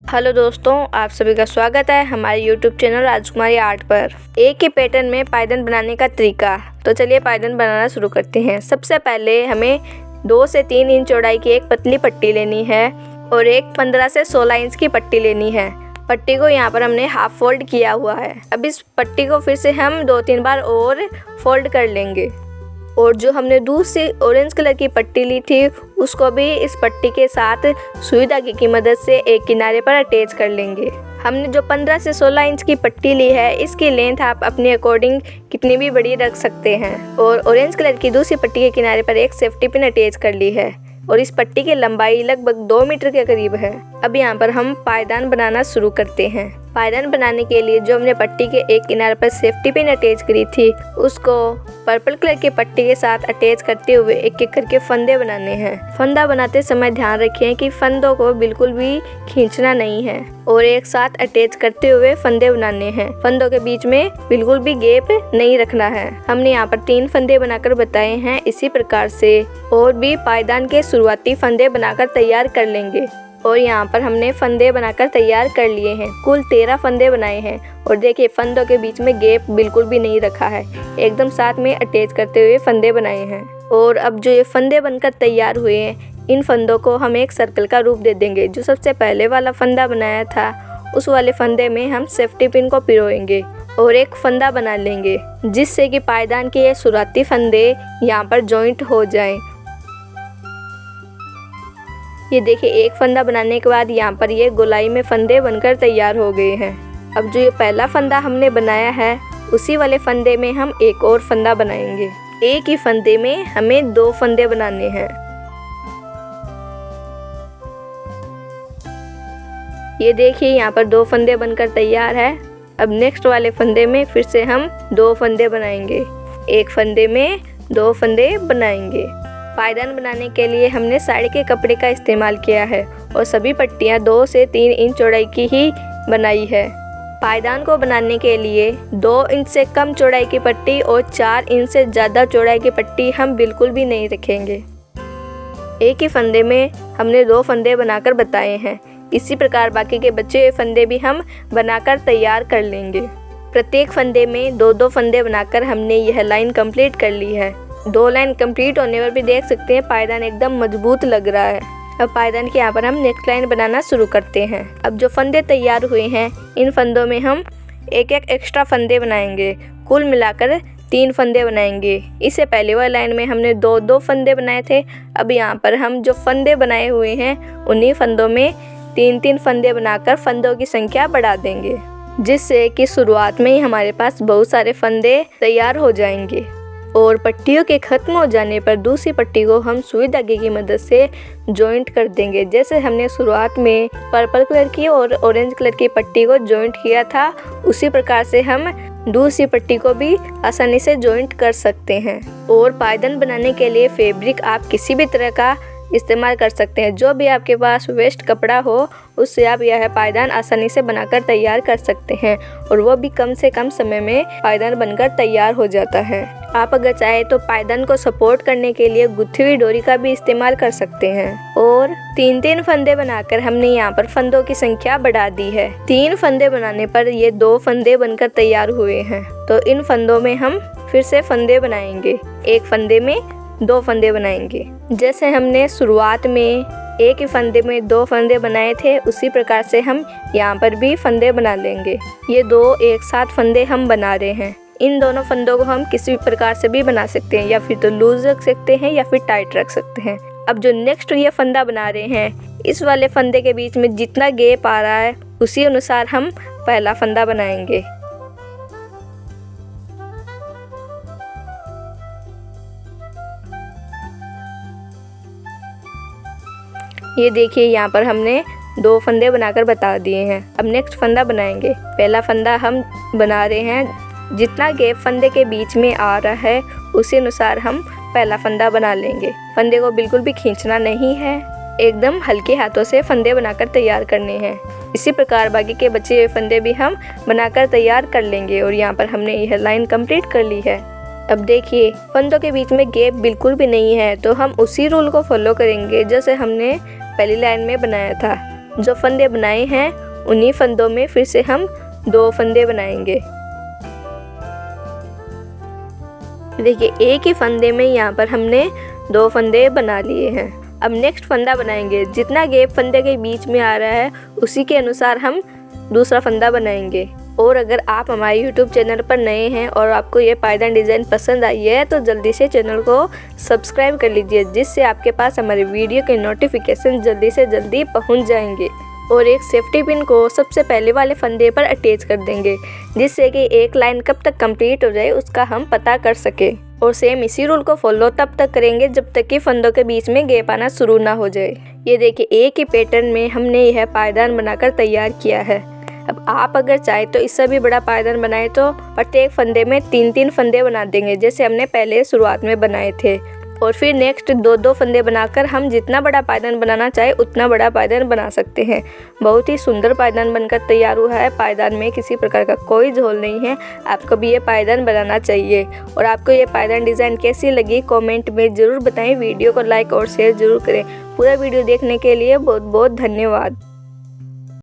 Hello दोस्तों, आप सभी का स्वागत है हमारे YouTube चैनल राजकुमारी आर्ट पर। एक ही पैटर्न में पायदान बनाने का तरीका। तो चलिए पायदान बनाना शुरू करते हैं। सबसे पहले हमें 2 से 3 इंच चौड़ाई की एक पतली पट्टी लेनी है और एक 15 से 16 इंच की पट्टी लेनी है। पट्टी को यहाँ पर हमने हाफ फोल्ड किया हुआ है। अब इस पट्टी को फिर से हम 2-3 बार और फोल्ड कर लेंगे और जो हमने दूसरी ऑरेंज कलर की पट्टी ली थी उसको भी इस पट्टी के साथ सुई धागे की मदद से एक किनारे पर अटैच कर लेंगे। हमने जो 15 से 16 इंच की पट्टी ली है इसकी लेंथ आप अपने अकॉर्डिंग कितनी भी बड़ी रख सकते हैं और ऑरेंज कलर की दूसरी पट्टी के किनारे पर एक सेफ्टी पिन अटैच कर ली है और इस पट्टी की लंबाई लगभग 2 मीटर के करीब है। अब यहाँ पर हम पायदान बनाना शुरू करते हैं। पायदान बनाने के लिए जो हमने पट्टी के एक किनारे पर सेफ्टी पिन अटैच करी थी उसको पर्पल कलर की पट्टी के साथ अटैच करते हुए एक एक करके फंदे बनाने हैं। फंदा बनाते समय ध्यान रखें कि फंदों को बिल्कुल भी खींचना नहीं है और एक साथ अटैच करते हुए फंदे बनाने हैं। फंदों के बीच में बिल्कुल भी गैप नहीं रखना है। हमने यहाँ पर 3 फंदे बनाकर बताए हैं। इसी प्रकार से और भी पायदान के शुरुआती फंदे बनाकर तैयार कर लेंगे और यहाँ पर हमने फंदे बनाकर तैयार कर लिए हैं। कुल 13 फंदे बनाए हैं और देखिए फंदों के बीच में गैप बिल्कुल भी नहीं रखा है, एकदम साथ में अटैच करते हुए फंदे बनाए हैं। और अब जो ये फंदे बनकर तैयार हुए हैं इन फंदों को हम एक सर्कल का रूप दे देंगे। जो सबसे पहले वाला फंदा बनाया था उस वाले फंदे में हम सेफ्टी पिन को पिरोएंगे और एक फंदा बना लेंगे जिससे कि पायदान के ये शुरुआती फंदे यहाँ पर जॉइंट हो जाएं। ये देखिए एक फंदा बनाने के बाद यहाँ पर ये गोलाई में फंदे बनकर तैयार हो गए हैं। अब जो ये पहला फंदा हमने बनाया है उसी वाले फंदे में हम एक और फंदा बनाएंगे। एक ही फंदे में हमें 2 फंदे बनाने हैं। ये देखिए यहाँ पर 2 फंदे बनकर तैयार है। अब नेक्स्ट वाले फंदे में फिर से हम 2 फंदे बनाएंगे। एक फंदे में 2 फंदे बनाएंगे। पायदान बनाने के लिए हमने साड़ी के कपड़े का इस्तेमाल किया है और सभी पट्टियाँ 2 से 3 इंच चौड़ाई की ही बनाई है। पायदान को बनाने के लिए 2 इंच से कम चौड़ाई की पट्टी और 4 इंच से ज़्यादा चौड़ाई की पट्टी हम बिल्कुल भी नहीं रखेंगे। एक ही फंदे में हमने 2 फंदे बनाकर बताए हैं। इसी प्रकार बाकी के बचे हुए फंदे भी हम बनाकर तैयार कर लेंगे। प्रत्येक फंदे में 2-2 फंदे बनाकर हमने यह लाइन कंप्लीट कर ली है। 2 लाइन कंप्लीट होने पर भी देख सकते हैं पायदान एकदम मजबूत लग रहा है। अब पायदान के यहाँ पर हम नेक्स्ट लाइन बनाना शुरू करते हैं। अब जो फंदे तैयार हुए हैं इन फंदों में हम एक एक्स्ट्रा फंदे बनाएंगे। कुल मिलाकर 3 फंदे बनाएंगे। इससे पहले वाली लाइन में हमने 2-2 फंदे बनाए थे। अब यहाँ पर हम जो फंदे बनाए हुए हैं उन्हीं फंदों में 3-3 फंदे बनाकर फंदों की संख्या बढ़ा देंगे जिससे कि शुरुआत में ही हमारे पास बहुत सारे फंदे तैयार हो जाएंगे। और पट्टियों के ख़त्म हो जाने पर दूसरी पट्टी को हम सुई धागे की मदद से जॉइंट कर देंगे। जैसे हमने शुरुआत में पर्पल कलर की और ऑरेंज कलर की पट्टी को जॉइंट किया था उसी प्रकार से हम दूसरी पट्टी को भी आसानी से जॉइंट कर सकते हैं। और पायदान बनाने के लिए फैब्रिक आप किसी भी तरह का इस्तेमाल कर सकते हैं। जो भी आपके पास वेस्ट कपड़ा हो उससे आप यह पायदान आसानी से बनाकर तैयार कर सकते हैं और वो भी कम से कम समय में पायदान बनकर तैयार हो जाता है। आप अगर चाहे तो पायदान को सपोर्ट करने के लिए गुथी हुई डोरी का भी इस्तेमाल कर सकते हैं। और 3-3 फंदे बनाकर हमने यहाँ पर फंदों की संख्या बढ़ा दी है। 3 फंदे बनाने पर ये 2 फंदे बनकर तैयार हुए हैं। तो इन फंदों में हम फिर से फंदे बनाएंगे। एक फंदे में 2 फंदे बनाएंगे। जैसे हमने शुरुआत में एक ही फंदे में 2 फंदे बनाए थे उसी प्रकार से हम यहाँ पर भी फंदे बना लेंगे। ये 2 एक साथ फंदे हम बना रहे हैं। इन दोनों फंदों को हम किसी भी प्रकार से भी बना सकते हैं, या फिर तो लूज रख सकते हैं या फिर टाइट रख सकते हैं। अब जो नेक्स्ट ये फंदा बना रहे हैं इस वाले फंदे के बीच में जितना गैप आ रहा है उसी अनुसार हम पहला फंदा बनाएंगे। ये देखिए यहाँ पर हमने 2 फंदे बनाकर बता दिए हैं। अब नेक्स्ट फंदा बनाएंगे। पहला फंदा हम बना रहे हैं। जितना गैप फंदे के बीच में आ रहा है उसी अनुसार हम पहला फंदा बना लेंगे। फंदे को बिल्कुल भी खींचना नहीं है, एकदम हल्के हाथों से फंदे बनाकर तैयार करने हैं। इसी प्रकार बाकी के बचे हुए फंदे भी हम बनाकर तैयार कर लेंगे। और यहाँ पर हमने यह लाइन कंप्लीट कर ली है। अब देखिए फंदों के बीच में गैप बिल्कुल भी नहीं है तो हम उसी रूल को फॉलो करेंगे जैसे हमने पहली लाइन में बनाया था। जो फंदे बनाए हैं उन्हीं फंदों में फिर से हम 2 फंदे बनाएंगे। देखिए एक ही फंदे में यहाँ पर हमने 2 फंदे बना लिए हैं। अब नेक्स्ट फंदा बनाएंगे। जितना गैप फंदे के बीच में आ रहा है उसी के अनुसार हम दूसरा फंदा बनाएंगे। और अगर आप हमारे YouTube चैनल पर नए हैं और आपको ये पायदान डिज़ाइन पसंद आई है तो जल्दी से चैनल को सब्सक्राइब कर लीजिए, जिससे आपके पास हमारे वीडियो के नोटिफिकेशन जल्दी से जल्दी पहुंच जाएंगे। और एक सेफ्टी पिन को सबसे पहले वाले फंदे पर अटैच कर देंगे, जिससे कि एक लाइन कब तक कंप्लीट हो जाए उसका हम पता कर सके। और सेम इसी रूल को फॉलो तब तक करेंगे जब तक कि फंदों के बीच में गैप आना शुरू ना हो जाए। ये देखिए एक ही पैटर्न में हमने यह पायदान बनाकर तैयार किया है। अब आप अगर चाहे तो इससे भी बड़ा पायदान बनाए तो प्रत्येक फंदे में 3-3 फंदे बना देंगे, जैसे हमने पहले शुरुआत में बनाए थे। और फिर नेक्स्ट 2-2 फंदे बनाकर हम जितना बड़ा पायदान बनाना चाहे उतना बड़ा पायदान बना सकते हैं। बहुत ही सुंदर पायदान बनकर तैयार हुआ है। पायदान में किसी प्रकार का कोई झोल नहीं है। आपको भी ये पायदान बनाना चाहिए। और आपको ये पायदान डिज़ाइन कैसी लगी कमेंट में ज़रूर बताएं। वीडियो को लाइक और शेयर ज़रूर करें। पूरा वीडियो देखने के लिए बहुत बहुत धन्यवाद।